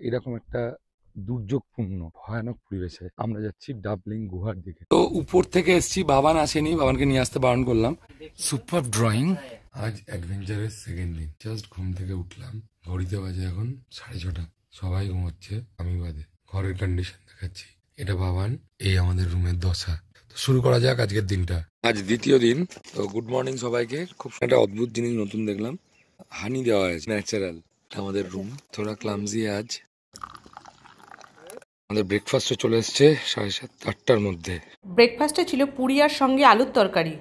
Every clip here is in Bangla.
এরকম একটা দুর্যোগপূর্ণ ভয়ানক পরিবেশে আমরা যাচ্ছি ডাবলিং গুহার দিকে। তো উপর থেকে এসছি, বাবান আসেনি, বাবানকে নিয়ে আসতে বারণ করলাম। Super drawing. আজ অ্যাডভেঞ্চারের সেকেন্ড দিন। জাস্ট ঘুম থেকে উঠলাম, ঘড়িতে বাজে এখন 6:30। সবাই ঘুমোচ্ছে, আমি বাদে। ঘরের কন্ডিশন দেখাচ্ছি, এটা বাবান, এই আমাদের রুমের দশা। তো শুরু করা যাক আজকের দিনটা। আজ দ্বিতীয় দিন। তো গুড মর্নিং সবাইকে। খুব একটা অদ্ভুত জিনিস নতুন দেখলাম, হানি দেওয়া হয়েছে ন্যাচারাল। আমাদের রুম থোড়া ক্লামজি আজ। আমাদের ব্রেকফাস্টে চলে এসছে 7:30-8টার মধ্যে। ব্রেকফাস্টে ছিল পুরি আর সঙ্গে আলুর তরকারি।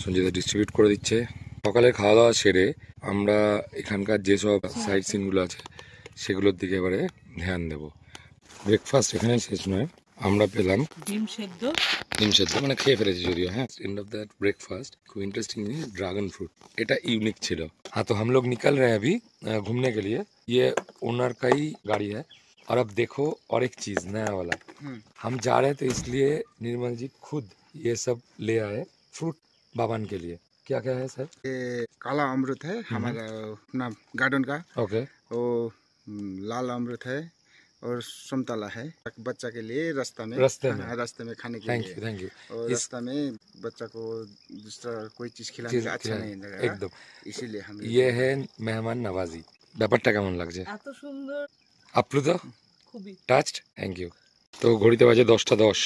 সঞ্জিতা ডিস্ট্রিবিউট করে দিচ্ছে। সকালের খাওয়া দাওয়া সেরে আমরা এখানকার যেসব সাইট সিনগুলো আছে সেগুলোর দিকে এবারে ধ্যান দেব। ব্রেকফাস্ট এখানে শেষ নয়, আমরা পেলাম ডিম সেদ্ধ মানে খেয়ে ফেলেছি যদিও। হ্যাঁ, एंड ऑफ दैट ब्रेकफास्ट খুব इंटरेस्टिंग है ड्रैगन फ्रूट। এটা ইউনিক ছিল। हाँ, तो हम लोग निकल रहे हैं अभी घूमने के लिए। ये ओनर का ही गाड़ी है। और अब देखो और एक चीज नया वाला, हम जा रहे थे इसलिए निर्मल जी खुद ये सब ले आए फ्रूट बाबान के लिए। क्या क्या है सर? ये काला अमरूद है हमारा अपना गार्डन का। ओके। वो लाल अमरूद है और संतरा है बच्चा के लिए रास्ते में खाने के लिए। Thank you. और रास्ता में बच्चा को दूसरा कोई चीज खिलाने का अच्छा नहीं लगेगा एकदम, इसीलिए हम ये है मेहमान नवाजी। ব্যাপারটা কেমন লাগছে? এত সুন্দর, আপ্লুত, খুবই টাচড। Thank you. तो घड़ीते बजे 10:10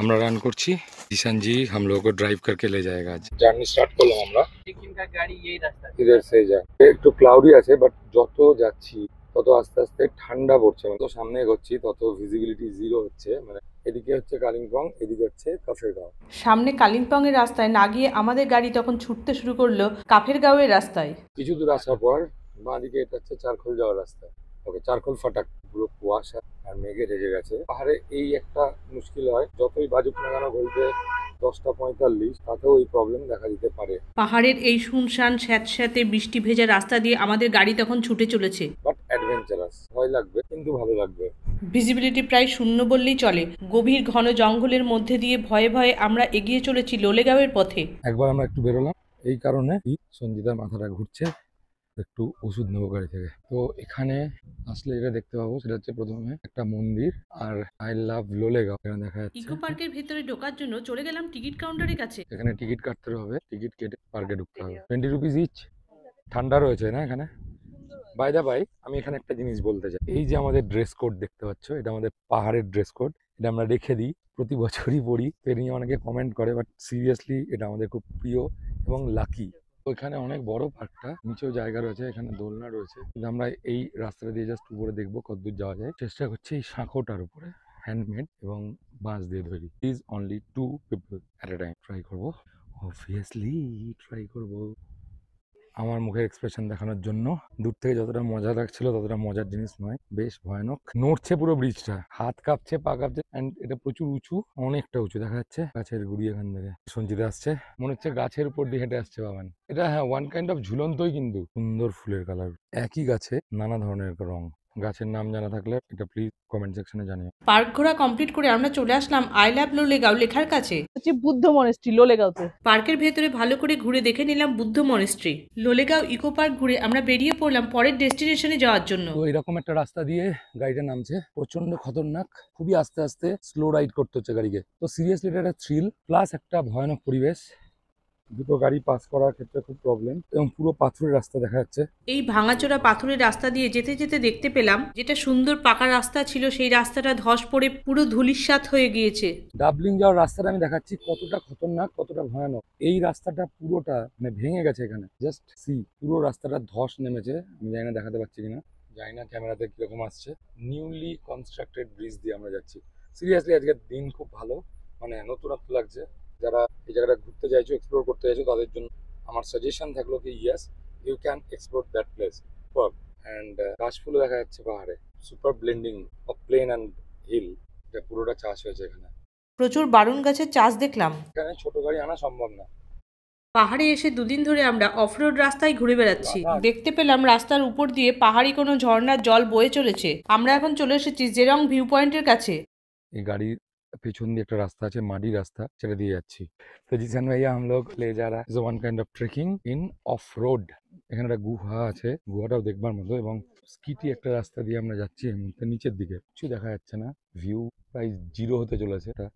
আমরা রান করছি। जीशन जी हम लोगों को ड्राइव करके ले जाएगा। आज জার্নি স্টার্ট করলাম আমরা। টিকিনকা গাড়ি এই রাস্তা इधर से যায়। একটু ক্লাউডি আছে, বাট যত যাচ্ছি তত আস্তে আস্তে ঠান্ডা পড়ছে। যত সামনে এগোচ্ছি তত ভিজিবিলিটি জিরো হচ্ছে। মানে এদিকে হচ্ছে কালিম্পং, এদিকে হচ্ছে কাফেরগাঁও। সামনে কালিম্পং এর রাস্তায় না গিয়ে আমাদের গাড়ি তখন ছুটতে শুরু করলো কাফেরগাঁওয়ের রাস্তায়। কিছু দূর আসার পর বাঁদিকে এটা হচ্ছে চারখোল যাওয়ার রাস্তা। ওকে, চারখোল ফাটাক পুরো কুয়াশা আর মেঘে ঢেকে গেছে। পাহাড়ে এই একটা মুশকিল হয়, যতই বাজুক না কেন ঘড়িতে 10:45 তাতেও এই প্রবলেম দেখা দিতে পারে। পাহাড়ের এই শুনশান স্যাঁতস্যাঁতে বৃষ্টি ভেজা রাস্তা দিয়ে আমাদের গাড়ি তখন ছুটে চলেছে। বাট অ্যাডভেঞ্চারাস, ভয় লাগবে কিন্তু ভালো লাগবে। ভিজিবিলিটি প্রায় শূন্য বললেই চলে। গভীর ঘন জঙ্গলের মধ্যে দিয়ে ভয়ে ভয়ে আমরা এগিয়ে চলেছি লোলেগাঁওয়ের পথে। একবার আমরা একটু বেরোলাম, এই কারণে সঞ্জিতার মাথাটা ঘুরছে, একটু ওষুধ নেবো গাড়ি থেকে। তো এখানে আসলে যেটা দেখতে পাবো সেটা হচ্ছে প্রথমে একটা মন্দির আর আই লাভ লোলেগাঁও এখানে দেখা যাচ্ছে। ইকো পার্কের ভেতরে ঢোকার জন্য চলে গেলাম টিকিট কাউন্টারের কাছে। এখানে টিকিট কাটতে হবে, টিকিট কেটে পার্কে ঢুকতে হবে। 20 রুপিস ইচ। ঠান্ডা রয়েছে না এখানে। বাই দা বাই, আমি এখানে একটা জিনিস বলতে চাই। এই যে আমাদের ড্রেস কোড দেখতে পাচ্ছ, এটা আমাদের পাহাড়ের ড্রেস কোড। এটা আমরা রেখে দিই, প্রতি বছরই পরি। এ নিয়ে অনেকে কমেন্ট করে, বাট সিরিয়াসলি এটা আমাদের খুব প্রিয় এবং লাকি। ওইখানে অনেক বড় পার্কটা, নিচেও জায়গা রয়েছে, এখানে দোলনা রয়েছে। কিন্তু আমরা এই রাস্তাটা দিয়ে জাস্ট উপরে দেখবো কতদূর যাওয়া যায়। চেষ্টা করছি এই সাঁকোটার উপরে, হ্যান্ডমেড এবং বাঁশ দিয়ে তৈরি। Is only 2 people at a time. Try করবো, অবভিয়াসলি ট্রাই করবো। আমার মুখের এক্সপ্রেশন দেখানোর জন্য। দূর থেকে যতটা মজা লাগছিল ততটা মজার জিনিস নয়, বেশ ভয়ানক। নড়ছে পুরো ব্রিজটা, হাত কাঁপছে, পা কাঁপছে। অ্যান্ড এটা প্রচুর উঁচু, অনেকটা উঁচু দেখা যাচ্ছে গাছের গুড়ি এখান থেকে। সঞ্জিতা আসছে, মনে হচ্ছে গাছের উপর দিয়ে হেঁটে আসছে বাবান। এটা হ্যাঁ ওয়ান কাইন্ড অফ ঝুলন্তই, কিন্তু সুন্দর ফুলের কালার। একই গাছে নানা ধরনের রং। গাছের নাম জানা থাকলে এটা প্লিজ কমেন্ট সেকশনে জানিও। পার্ক ঘোরা কমপ্লিট করে আমরা চলে আসলাম আই লাভ লোলেগাঁও লেখার কাছে। হচ্ছে বুদ্ধ মনেস্ট্রি লোলেগাঁওতে। পার্কের ভেতরে ভালো করে ঘুরে দেখে নিলাম Buddha monastery. Lolegaon eco park ঘুরে আমরা বেরিয়ে পড়লাম পরের ডেস্টিনেশনে যাওয়ার জন্য। তো এরকম একটা রাস্তা দিয়ে গাড়িটা নামছে, প্রচন্ড খতরনাক, খুবই আস্তে আস্তে স্লো রাইড করতে হচ্ছে গাড়িকে। তো সিরিয়াসলি এটা একটা থ্রিল প্লাস একটা ভয়ানক পরিবেশ। দুটো গাড়ি পাস করার ক্ষেত্রে খুব প্রবলেম, এবং পুরো পাথরের রাস্তা দেখা যাচ্ছে। এই ভাঙাচোরা পাথরের রাস্তা দিয়ে যেতে যেতে দেখতে পেলাম যেটা সুন্দর পাকা রাস্তা ছিল সেই রাস্তাটা ধস পড়ে পুরো ধূলিসাৎ হয়ে গিয়েছে। ডাবলিং যাওয়ার রাস্তাটা আমি দেখাচ্ছি কতটা খতরনাক, কতটা ভয়ানক। এই রাস্তাটা পুরোটা মানে ভেঙে গেছে এখানে। জাস্ট সি, পুরো রাস্তাটা ধস নেমেছে। আমি জানি না দেখাতে পাচ্ছি কিনা, জানি না ক্যামেরাতে কিরকম আসছে। নিউলি কনস্ট্রাক্টেড ব্রিজ দিয়ে আমরা যাচ্ছি। সিরিয়াসলি আজকের দিন খুব ভালো, মানে নতুনত্ব লাগছে। যারা এই জায়গাটা ঘুরতে চাইছো, এক্সপ্লোর করতে চাইছো, তাদের জন্য আমার সাজেশন থাকলো কি yes, you can explore that place. And কাশফুলও দেখা যাচ্ছে পাহাড়ে। Super blending of plain and hill, এটা পুরোটা চাষ হয়েছে এখানে। প্রচুর বারুণ গাছের চাষ দেখলাম। এখানে ছোট গাড়ি আনা সম্ভব না। পাহাড়ে এসে দুদিন ধরে আমরা অফরোড রাস্তায় ঘুরে বেড়াচ্ছি। দেখতে পেলাম রাস্তার উপর দিয়ে পাহাড়ি কোনো ঝর্ণার জল বয়ে চলেছে। আমরা এখন চলে এসেছি জেরং ভিউ পয়েন্টের কাছে। এই গাড়ির পেছন দিয়ে একটা রাস্তা আছে, মাটি রাস্তা, সেটা দিয়ে যাচ্ছি। तो जिसन भैया हम लोग ले जा रहा है one kind of trekking in of road এখানে একটা গুহা আছে, গুহাটাও দেখবার মতো, এবং স্কিটি একটা রাস্তা দিয়ে আমরা যাচ্ছি এই মুহূর্তে নিচের দিকে। কিছু দেখা যাচ্ছে না, ভিউ প্রায় জিরো হতে চলেছে। একটা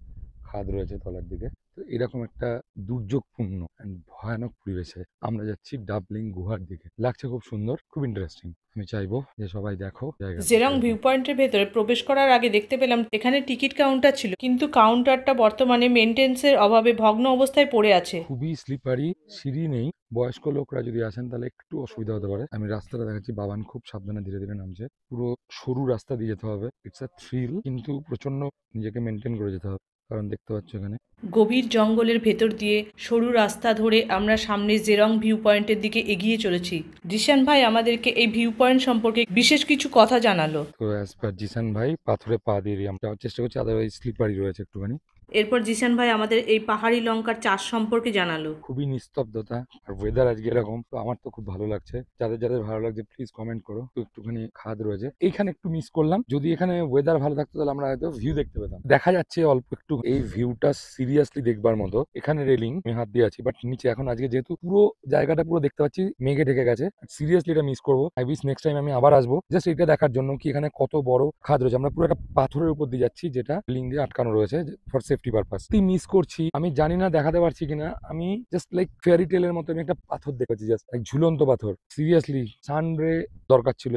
খাদ রয়েছে তলার দিকে। তো এরকম একটা দুর্যোগপূর্ণ and ভয়ানক পরিবেশে আমরা যাচ্ছি ডাবলিং গুহার দিকে। লাগছে খুব সুন্দর, খুব ইন্টারেস্টিং। আমি চাইবো যে সবাই দেখো জায়গা। জেরং ভিউ পয়েন্টের ভেতরে প্রবেশ করার আগে দেখতে পেলাম এখানে টিকিট কাউন্টার ছিল, কিন্তু কাউন্টারটা বর্তমানে মেনটেন্সের অভাবে ভগ্ন অবস্থায় পড়ে আছে। খুবই স্লিপারি, সিঁড়ি নেই। বয়স্ক লোকরা যদি আসেন তাহলে একটু অসুবিধা হতে পারে। আমি রাস্তাটা দেখাচ্ছি, বাবান খুব সাবধানে ধীরে ধীরে নামছে। পুরো সরু রাস্তা দিয়ে যেতে হবে। ইটস আ থ্রিল, কিন্তু প্রচন্ড নিজেকে মেনটেন করে যেতে হবে, কারণ দেখতে পাচ্ছ এখানে গভীর জঙ্গলের ভেতর দিয়ে সরু রাস্তা ধরে আমরা সামনে জেরং ভিউ পয়েন্টের দিকে এগিয়ে চলেছি। জিশান ভাই আমাদেরকে এই ভিউ পয়েন্ট সম্পর্কে বিশেষ কিছু কথা জানালো। তো অ্যাজ পার জিসান ভাই পাথরে পা দিয়ে আমরা যাওয়ার চেষ্টা করছি, আদারওয়াইজ স্লিপারি রয়েছে একটুখানি। এরপর জিশান ভাই আমাদের এই পাহাড়ি লঙ্কার চাষ সম্পর্কে জানালো। খুবই নিস্তব্ধতা, আর ওয়েদার আজকে এরকম, তো আমার তো খুব ভালো লাগছে। যাদের যাদের ভালো লাগছে প্লিজ কমেন্ট করো। তো একটুখানি খাদ রয়েছে এইখানে, একটু মিস করলাম। যদি এখানে ওয়েদার ভালো থাকতো তাহলে আমরা হয়তো ভিউ দেখতে পেতাম। দেখা যাচ্ছে অল্প একটু, এই ভিউটা সিরিয়াসলি দেখবার মতো। এখানে রেলিং, আমি হাত দিয়ে আছি, বাট নিচে এখন আজকে যেহেতু পুরো জায়গাটা পুরো দেখতে পাচ্ছি মেঘে ঢেকে গেছে, সিরিয়াসলি এটা মিস করবো। আই উইশ নেক্সট টাইম আমি আবার আসবো জাস্ট এটা দেখার জন্য কি এখানে কত বড় খাদ রয়েছে। আমরা পুরো একটা পাথরের উপর দিয়ে যাচ্ছি যেটা রেলিং দিয়ে আটকানো রয়েছে ফর সেফটি পারপাস। মিস করছি, আমি জানি না দেখাতে পারছি কিনা। আমি জাস্ট লাইক ফেয়ারি টেলের মতো আমি একটা পাথর দেখেছি, জাস্ট এক ঝুলন্ত পাথর। সিরিয়াসলি সানরে দরকার ছিল।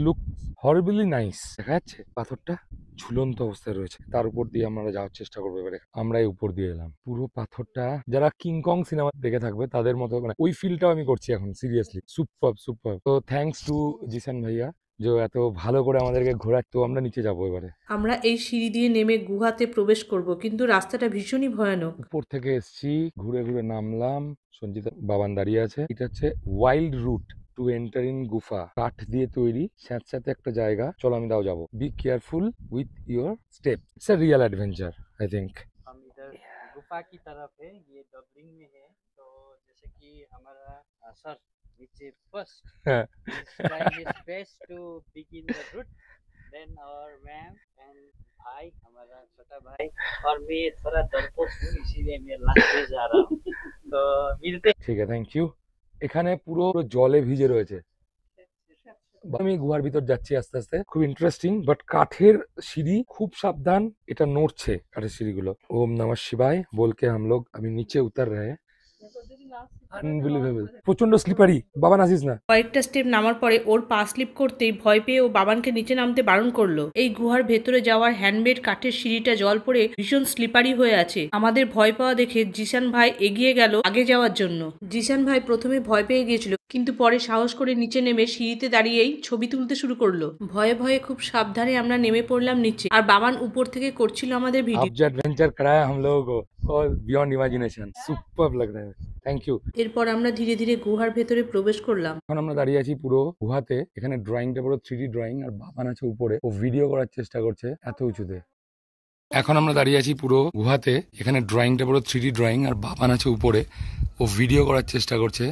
Look হরিবলি nice. দেখা যাচ্ছে পাথরটা ঝুলন্ত অবস্থায় রয়েছে, তার উপর দিয়ে আমরা যাওয়ার চেষ্টা করবো। এবারে আমরা এই উপর দিয়ে এলাম। পুরো পাথরটা যারা কিংকং সিনেমা দেখে থাকবে তাদের মতো, মানে ওই ফিলটাও আমি করছি এখন। Seriously super super. তো থ্যাঙ্কস টু জিসান ভাইয়া যে এত ভালো করে আমাদেরকে ঘোরার। তো আমরা নিচে যাবো এবারে। আমরা এই সিঁড়ি দিয়ে নেমে গুহাতে প্রবেশ করব, কিন্তু রাস্তাটা ভীষণই ভয়ানক। উপর থেকে এসছি, ঘুরে ঘুরে নামলাম। সঞ্জিতা বাবান দাঁড়িয়ে আছে। এটা হচ্ছে wild route to enter in গুফা। কাঠ দিয়ে তৈরি স্যাঁতস্যাঁতে একটা জায়গা। চলো আমি দাও যাবো। Be careful with your step. It's a real adventure I think. हम इधर गुफा की तरफ है, ये डबलिंग में है। तो जैसे कि हमारा सर नीचे first trying his best to begin the route, then our ma'am and भाई, हमारा छोटा भाई, और मैं थोड़ा डरपोक हूँ इसीलिए मैं लास्ट में जा रहा हूँ। तो मिलते ঠিক আছে, থ্যাংক ইউ। এখানে পুরো জলে ভিজে রয়েছে। আমি গুহার ভিতর যাচ্ছি আস্তে আস্তে। খুব ইন্টারেস্টিং, বাট কাঠের সিঁড়ি, খুব সাবধান। এটা নড়ছে কাঠের সিঁড়িগুলো। ওম নমঃ শিবায় বলকে हम लोग अभी नीचे उतर रहे हैं। আনবিলিভেবল, প্রচন্ড স্লিপারি। বাবা নাসিস না। কয়েকটা স্টেপ নামার পরে ওর পা স্লিপ করতেই ভয় পেয়ে ও বাবানকে নিচে নামতে বারণ করলো। এই গুহার ভেতরে যাওয়ার হ্যান্ডমেড কাঠের সিঁড়িটা জল পড়ে ভীষণ স্লিপারি হয়ে আছে। আমাদের ভয় পাওয়া দেখে জিশান ভাই এগিয়ে গেল আগে যাওয়ার জন্য। জিশান ভাই প্রথমে ভয় পেয়ে গিয়েছিল, কিন্তু পরে সাহস করে নিচে নেমে সিঁড়িতে দাঁড়িয়েই ছবি তুলতে শুরু করলো। ভয়ে ভয়ে খুব সাবধানে আমরা নেমে পড়লাম নিচে, আর বাবান উপর থেকে করছিল আমাদের ভিডিও। आप जो एडवेंचर कराया हम लोगों को, और बियॉन्ड इमेजिनेशन, सुपर्ब लग रहा है। Thank you. এরপর আমরা ধীরে ধীরে গুহার ভেতরে প্রবেশ করলাম। এখন আমরা দাঁড়িয়ে আছি পুরো গুহাতে। এখানে ড্রয়িংটা পুরো 3D ড্রয়িং, আর বাবান আছে উপরে, ও ভিডিও করার চেষ্টা করছে এত উঁচুতে। এখন আমরা দাঁড়িয়ে আছি পুরো গুহাতে। এখানে ড্রয়িংটা পুরো 3D ড্রয়িং, আর বাবান আছে উপরে, ও ভিডিও করার চেষ্টা করছে।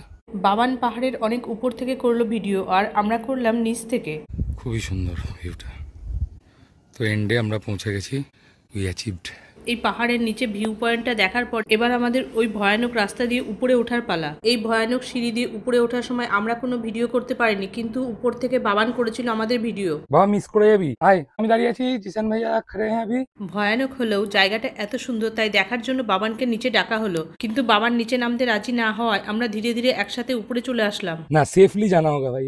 বাবান পাহাড়ের অনেক উপর থেকে করলো ভিডিও, আর আমরা করলাম নিচ থেকে। খুবই সুন্দর ভিউটা। তো এন্ডে আমরা পৌঁছে গেছি। We achieved. এই পাহাড়ের নিচে ভিউ পয়েন্টটা দেখার পর এবার আমাদের ওই ভয়ানক রাস্তা দিয়ে উপরে ওঠার পালা। এই ভয়ানক সিঁড়ি দিয়ে উপরে ওঠার সময় আমরা কোনো ভিডিও করতে পারিনি, কিন্তু উপর থেকে বাবান করেছিল আমাদের ভিডিও। বাবা মিস করে যাবি। আয়, আমি দাঁড়িয়ে আছি, জিসান ভাইয়া খড়ে হ্যাঁ আভি। ভয়ানক হলেও জায়গাটা এত সুন্দর, তাই দেখার জন্য বাবানকে নিচে ডাকা হলো, কিন্তু বাবান নিচে নামতে রাজি না হওয়ায় আমরা ধীরে ধীরে একসাথে উপরে চলে আসলাম। না, সেফলি জানা হোগা ভাই,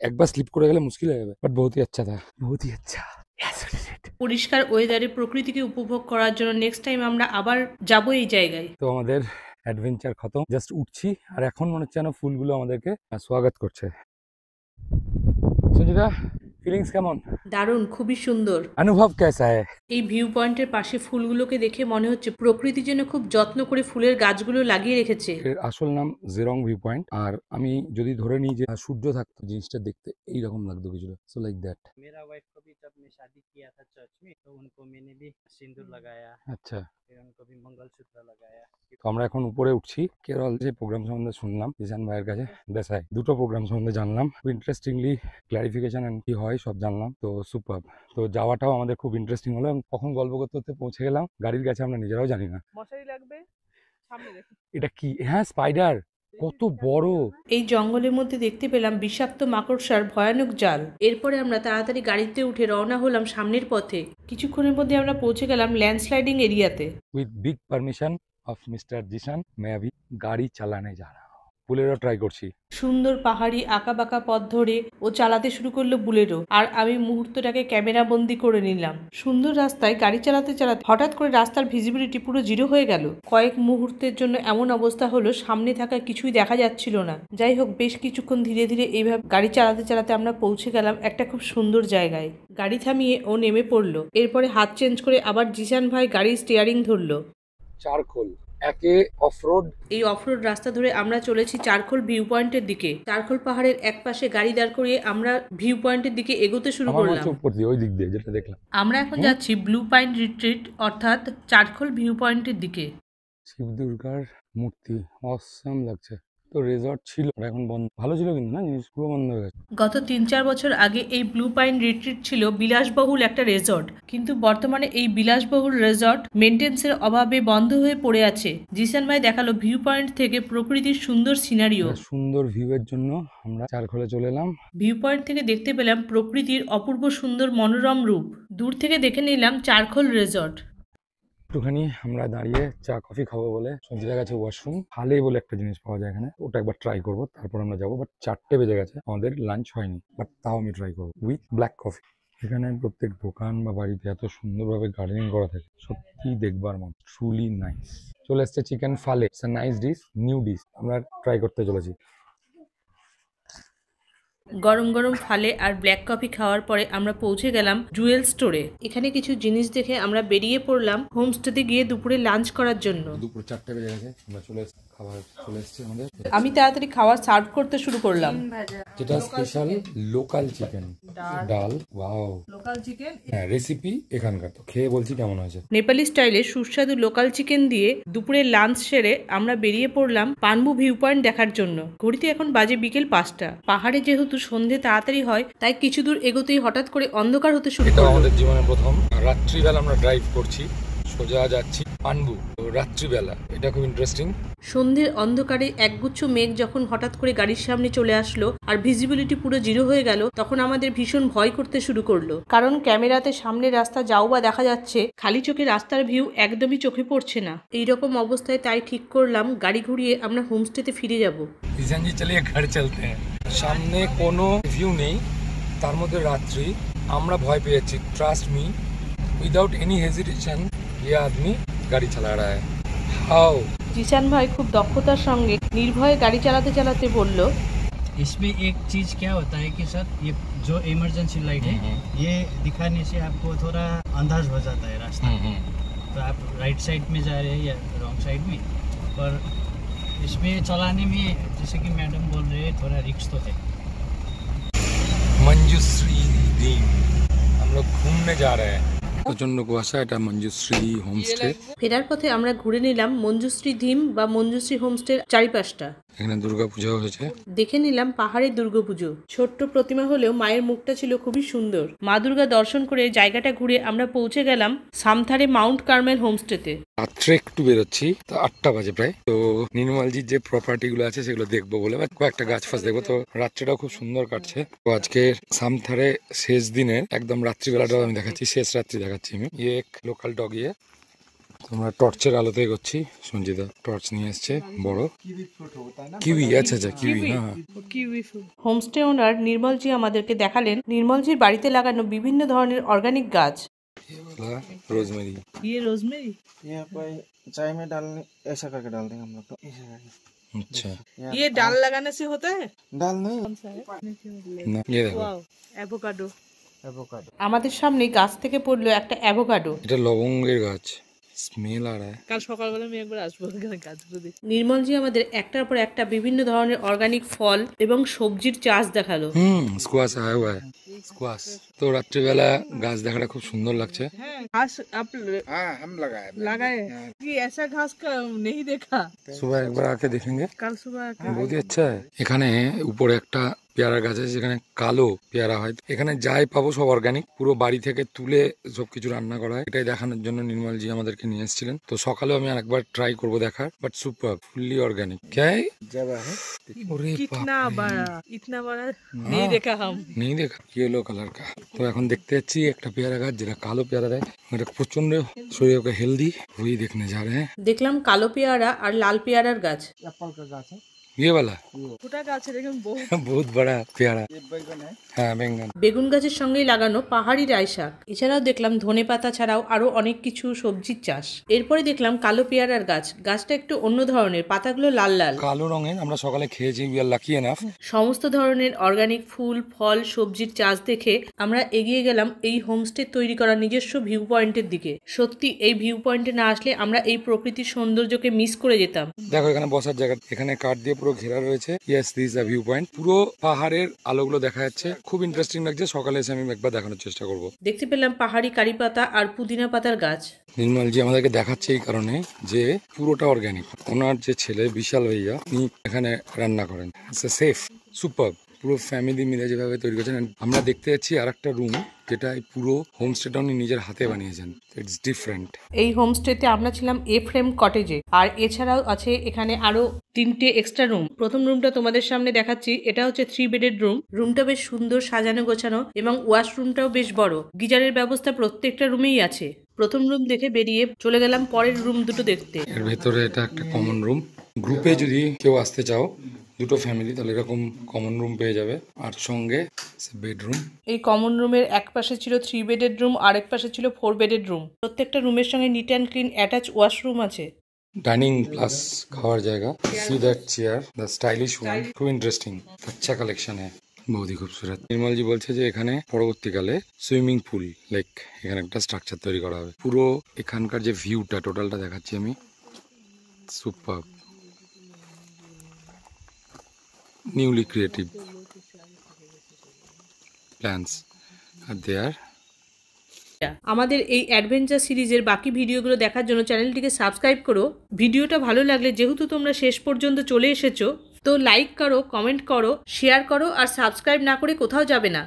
একবার স্লিপ করে গেলে মুশকিল হয়ে যাবে। বাট বহুত হি আচ্ছা থা, বহুত হি আচ্ছা। পরিষ্কার ওয়েদারে প্রকৃতিকে উপভোগ করার জন্য নেক্সট টাইম আমরা আবার যাবো এই জায়গায়। তো আমাদের অ্যাডভেঞ্চার খতম, জাস্ট উঠছি, আর এখন মনে হচ্ছে যেন ফুলগুলো আমাদেরকে স্বাগত করছে। সঞ্জিতা, ফিলিংস কেমন? দারুণ, খুবই সুন্দর। অনুভব কেসা হ্যায়? এই ভিউ পয়েন্টের পাশে ফুলগুলোকে দেখে মনে হচ্ছে প্রকৃতি যেন খুব যত্ন করে ফুলের গাছগুলো লাগিয়ে রেখেছে। এর আসল নাম জেরং ভিউ পয়েন্ট। আর আমি যদি ধরে নিই যে সূর্য থাকতো, জিনিসটা দেখতে এইরকম লাগতো কিছুটা। So like that. मेरा वाइफ को भी जब मैं शादी किया था चर्च में, तो उनको मैंने भी सिंदूर लगाया, আচ্ছা, फिर उनको भी मंगलसूत्र लगाया। তো আমরা এখন উপরে উঠছি। কেরল যে প্রোগ্রাম সম্বন্ধে শুনলাম জিসান ভাইয়ের কাছে, দেশাই দুটো প্রোগ্রাম সম্বন্ধে জানলাম। ইন্টারেস্টিংলি ক্লারিফিকেশন এন্ড কি হয় সব জানলাম। তো সুপার। তো যাওয়াটাও আমাদের খুব ইন্টারেস্টিং হলো। এবং কখন গল্প করতে করতে পৌঁছে গেলাম গাড়ির কাছে আমরা নিজেরাও জানি না। মশারি লাগবে সামনে দেখো। এটা কি? হ্যাঁ, স্পাইডার। কত বড়! এই জঙ্গলের মধ্যে দেখতে পেলাম বিষাক্ত মাকড়সার ভয়ানক জাল। এরপরে আমরা তাড়াতাড়ি গাড়িতে উঠে রওনা হলাম সামনের পথে। কিছুক্ষণের মধ্যে আমরা পৌঁছে গেলাম ল্যান্ডস্লাইডিং এরিয়াতে। With big permission of mister Zeeshan मैं अभी গাড়ি চালানে যা रहा हूं। বুলেরো ট্রাই করছি। সুন্দর পাহাড়ি আঁকাবাঁকা পথ ধরে ও চালাতে শুরু করলো বুলেরো, আর আমি মুহূর্তটাকে ক্যামেরা বন্দি করে নিলাম। সুন্দর রাস্তায় গাড়ি চালাতে চালাতে হঠাৎ করে রাস্তার ভিজিবিলিটি পুরো জিরো হয়ে গেল। কয়েক মুহূর্তের জন্য এমন অবস্থা হলো সামনে থাকা কিছুই দেখা যাচ্ছিল না। যাই হোক, বেশ কিছুক্ষণ ধীরে ধীরে এইভাবে গাড়ি চালাতে চালাতে আমরা পৌঁছে গেলাম একটা খুব সুন্দর জায়গায়। গাড়ি থামিয়ে ও নেমে পড়লো। এরপরে হাত চেঞ্জ করে আবার জিশান ভাই গাড়ির স্টিয়ারিং ধরলো। চারখোল একে অফরোড। এই অফরোড রাস্তা ধরে আমরা চলেছি চারখোল ভিউ পয়েন্টের দিকে। চারখোল পাহাড়ের এক পাশে গাড়ি দাঁড় করিয়ে আমরা ভিউ পয়েন্টের দিকে এগোতে শুরু করলাম। ওই দিক দিয়ে যেটা দেখলাম। আমরা এখন যাচ্ছি ব্লু পাইন রিট্রিট অর্থাৎ চারখোল ভিউ পয়েন্টের দিকে। শিব দুর্গার মূর্তি অসাম লাগছে। তো রিসর্ট ছিল, এখন বন্ধ। ভালো ছিল কিন্তু না, জিনিস পুরো বন্ধ হয়ে গেছে। গত 3-4 বছর আগে এই ব্লু পাইন রিট্রিট ছিল বিলাসবহুল একটা রিসর্ট, কিন্তু বর্তমানে এই বিলাসবহুল রিসর্ট মেইনটেন্সের অভাবে বন্ধ হয়ে পড়ে আছে। জিসান ভাই দেখালো ভিউ পয়েন্ট থেকে প্রকৃতির সুন্দর সিনারিও। সুন্দর ভিউ এর জন্য আমরা চারখোলে চলে এলাম। ভিউ পয়েন্ট থেকে দেখতে পেলাম প্রকৃতির অপূর্ব সুন্দর মনোরম রূপ। দূর থেকে দেখে নিলাম চারখোল রিসর্ট। একটুখানি আমরা দাঁড়িয়ে চা কফি খাবো বলে সঞ্জিতার কাছে ওয়াশরুম খালে বলে একটা জিনিস পাওয়া যায় এখানে, ওটা একবার ট্রাই করবো, তারপর আমরা যাবো। বাট 4টে বেজে গেছে, আমাদের লাঞ্চ হয়নি, বাট তাও আমি ট্রাই করবো উইথ ব্ল্যাক কফি। এখানে প্রত্যেক দোকান বা বাড়িতে এত সুন্দরভাবে গার্ডেনিং করা থাকে, সত্যি দেখবার মতো, ট্রুলি নাইস। চলে এসছে চিকেন ফালে, it's a nice dish, new dish, আমরা ট্রাই করতে চলেছি। গরম গরম ফালে আর ব্ল্যাক কফি খাওয়ার পরে আমরা পৌঁছে গেলাম জুয়েল স্টোরে। এখানে কিছু জিনিস দেখে আমরা বেরিয়ে পড়লাম হোমস্টেতে গিয়ে দুপুরে লাঞ্চ করার জন্য। দুপুর 4টে বেজে গেছে, আমরা খাবার চলে এসছে আমাদের। আমি তাড়াতাড়ি খাবার সার্ভ করতে শুরু করলাম। যেটা স্পেশাল লোকাল চিকেন, ডাল, ওয়াও, লোকাল চিকেন। হ্যাঁ রেসিপি এখানকার, তো খেয়ে বলছি কেমন হয়েছে। নেপালি স্টাইলে সুস্বাদু লোকাল চিকেন দিয়ে দুপুরে লাঞ্চ সেরে আমরা বেরিয়ে পড়লাম পানবু ভিউ পয়েন্ট দেখার জন্য। ঘড়িতে এখন বাজে বিকেল 5টা। পাহাড়ে যেহেতু সন্ধে তাড়াতাড়ি হয়, তাই কিছু দূর এগোতেই হঠাৎ করে অন্ধকার হতে শুরু এটা করলো। আমাদের জীবনের প্রথম রাত্রিবেলা আমরা ড্রাইভ করছি, সোজা যাচ্ছি পানবু রাত্রিবেলা। এটা খুব ইন্টারেস্টিং। সন্ধ্যের অন্ধকারে একগুচ্ছ মেঘ যখন হঠাৎ করে গাড়ির সামনে চলে আসলো আর ভিজিবিলিটি পুরো জিরো হয়ে গেল, তখন আমাদের ভীষণ ভয় করতে শুরু করলো। কারণ ক্যামেরাতে সামনের রাস্তা যাও বা দেখা যাচ্ছে, খালি চোখে রাস্তার ভিউ একদমই চোখে পড়ছে না। এইরকম অবস্থায় তাই ঠিক করলাম গাড়ি ঘুরিয়ে আমরা হোমস্টেতে ফিরে যাব। জি চালিয়ে ঘর চলতে হ্যাঁ। সামনে কোনো ভিউ নেই, তার মধ্যে রাত্রি। আমরা ভয় পেয়ে যাচ্ছি। Trust me, without any hesitation ये आदमी गाड़ी चला रहा है। हाउ জিসান ভাই খুব দক্ষতার সঙ্গে নির্ভয়ে গাড়ি চালাতে চালাতে বলল, इसमें एक चीज क्या होता है कि सर ये जो इमरजेंसी लाइट है ये दिखाने से आपको थोड़ा अंदाज हो जाता है रास्ता। तो आप राइट साइड में जा रहे हैं या रॉन्ग साइड में, पर इसमें चलाने में जैसे कि मैडम बोल रहे हैं थोड़ा रिस्क तो है। मंजूश्री डीम, हम लोग घूमने जा रहे हैं। প্রচন্ড কুয়াশা, এটা মঞ্জুশ্রী হোমস্টে। ফেরার পথে আমরা ঘুরে নিলাম মঞ্জুশ্রী ধিম বা মঞ্জুশ্রী হোমস্টের চারিপাশটা। এখানে দুর্গাপূজা হয়েছে, দেখে নিলাম পাহাড়ের দুর্গাপুজো। ছোট্ট প্রতিমা হলেও মায়ের মুখটা ছিল খুবই সুন্দর। মা দুর্গা দর্শন করে জায়গাটা ঘুরে আমরা পৌঁছে গেলাম সামথারে মাউন্ট কার্মেল হোমস্টেতে। রাত্রে একটু বেরোচ্ছি, তো 8টা বাজে প্রায়। তো নির্মলজির যে প্রপার্টি গুলো আছে সেগুলো দেখবো বলে, কয়েকটা গাছ ফাছ দেখবো। তো রাত্রিটাও খুব সুন্দর কাটছে। তো আজকে সামথারে শেষ দিনের একদম রাত্রিবেলাটাও আমি দেখাচ্ছি, শেষ রাত্রি দেখাচ্ছি আমি। ইয়ে এক লোকাল ডগ ইয়ে। তোমরা টর্চের আলোতে এগোচ্ছি। সঞ্জিতা টর্চ নিয়ে এসছে বড়। কিউই, আচ্ছা আচ্ছা কিউই, হ্যাঁ। হোমস্টে ওনার নির্মলজি আমাদেরকে দেখালেন নির্মলজির বাড়িতে লাগানো বিভিন্ন ধরনের অর্গানিক গাছ। रोजमेरी, ये रोजमेरी यहाँ पर चाय में डालने ऐसा करके डाल देंगे हम लोग, तो ऐसा करके। अच्छा ये डाल लगाने से होता है। डाल नहीं, कौन सा है? না, ये দেখো वाओ, एवोकाडो। एवोकाडो। আমাদের সামনে গাছ থেকে পড়লো একটা অ্যাভোকাডো। এটা লবঙ্গের গাছ, স্মেল আর কাল সকালবেলা আমি একবার আসবো এখানে গাছগুলো দেখতে। নির্মলজি আমাদের একটার পর একটা বিভিন্ন ধরনের অর্গানিক ফল এবং সবজির চাষ দেখালো। স্কোয়াশ আয়া হুয়া হ্যায়, স্কোয়াশ। তো রাত্রিবেলা গাছ দেখাটা খুব সুন্দর লাগছে। हैं घास आप हाँ हम लगाए। लगाए कि ऐसा घास का नहीं देखा। सुबह एक बार आके देखेंगे, कल सुबह बहुत ही अच्छा है। এখানে উপরে একটা পেয়ারা গাছ আছে যেখানে কালো পেয়ারা হয়। এখানে যাই পাবো সব অর্গানিক, পুরো বাড়ি থেকে তুলে সবকিছু রান্না করা হয়। এটাই দেখানোর জন্য নির্মলজি আমাদেরকে নিয়ে এসেছিলেন। তো সকালেও আমি আরেকবার ট্রাই করবো দেখার, বাট সুপার, ফুললি অর্গানিক। जब है कितना बड़ा, इतना बड़ा नहीं देखा हम। নেই দেখা, ইয়েলো কালার কা। তো এখন দেখতে যাচ্ছি একটা পেয়ারা গাছ যেটা কালো পেয়ারা দেয়, এটা প্রচন্ড শরীর কে হেলদি, वही देखने जा रहे हैं। দেখলাম কালো পেয়ারা আর লাল পেয়ারার গাছ। एप्पल का गाछ है, ये वाला छोटा गाछ है लेकिन बहुत बहुत बड़ा पेयारा। ये बैगन है। হ্যাঁ, বেঙ্গন। বেগুন গাছের সঙ্গেই লাগানো পাহাড়ি রাই শাক। এছাড়াও দেখলাম ধনে পাতা ছাড়াও আরো অনেক কিছু সবজির চাষ। এরপরে দেখলাম কালো পেয়ারার গাছ। গাছটা একটু অন্য ধরনের, পাতাগুলো লাল লাল। কালো রঙের। আমরা সকালে খেয়েছি, উই আর লাকি এনাফ। সমস্ত ধরনের অর্গানিক ফুল ফল সবজির চাষ দেখে আমরা এগিয়ে গেলাম এই হোমস্টে তৈরি করা নিজস্ব ভিউ পয়েন্টের দিকে। সত্যি এই ভিউ পয়েন্টে না আসলে আমরা এই প্রকৃতির সৌন্দর্যকে মিস করে যেতাম। দেখো এখানে বসার জায়গা, এখানে কাঠ দিয়ে পুরো ঘেরা রয়েছে। Yes, this a view point. পুরো পাহাড়ের আলোগুলো দেখা যাচ্ছে, খুব ইন্টারেস্টিং লাগছে। সকালে এসে আমি একবার দেখানোর চেষ্টা করব। দেখতে পেলাম পাহাড়ি কারি পাতা আর পুদিনা পাতার গাছ। নির্মলজি আমাদেরকে দেখাচ্ছে এই কারণে যে পুরোটা অর্গানিক। ওনার যে ছেলে বিশাল ভাইয়া, উনি এখানে রান্না করেন। সেফ, সুপার, পুরো ফ্যামিলি মিলে যেভাবে তৈরি করেছেন। আমরা দেখতে যাচ্ছি আর একটা রুম, যেটা এই পুরো হোমস্টেটা উনি নিজের হাতে বানিয়েছেন। It's different. এই হোমস্টেতে আমরা ছিলাম এ ফ্রেম কটেজে, আর এছাড়াও আছে এখানে আরো 3টে এক্সট্রা রুম। প্রথম রুমটা তোমাদের সামনে দেখাচ্ছি, এটা হচ্ছে 3 বেডের রুম। রুমটা বেশ সুন্দর সাজানো গোছানো এবং ওয়াশরুমটাও বেশ বড়। গিজারের ব্যবস্থা প্রত্যেকটা রুমেই আছে। প্রথম রুম দেখে বেরিয়ে চলে গেলাম পরের রুম দুটো দেখতে। এর ভেতরে এটা একটা কমন রুম। গ্রুপে যদি কেউ আসতে চাও, দুটো ফ্যামিলি, তাহলে এরকম কমন রুম পেয়ে যাবে। আর সঙ্গে বেডরুম। এই কমন রুমের এক পাশে ছিল 3 বেডের রুম, আর এক পাশে ছিল 4 বেডের রুম। প্রত্যেকটা রুমের সঙ্গে neat and clean attach washroom আছে। ডাইনিং প্লাস খাওয়ার জায়গা। See that chair, the stylish one, খুব ইন্টারেস্টিং। আচ্ছা কালেকশন হ্যাঁ, বহুত হি খুবসুরত। নির্মলজি বলছে যে এখানে পরবর্তীকালে সুইমিং পুল লাইক এখানে একটা স্ট্রাকচার তৈরি করা হবে। পুরো এখানকার যে ভিউটা টোটালটা দেখাচ্ছি আমি। সুপার, নিউলি ক্রিয়েটিভ প্ল্যানস আর দেয়ার। আমাদের এই অ্যাডভেঞ্চার সিরিজের বাকি ভিডিওগুলো দেখার জন্য চ্যানেলটিকে সাবস্ক্রাইব করো। ভিডিওটা ভালো লাগলে যেহেতু তোমরা শেষ পর্যন্ত চলে এসেছো, তো লাইক করো, কমেন্ট করো, শেয়ার করো, আর সাবস্ক্রাইব না করে কোথাও যাবে না।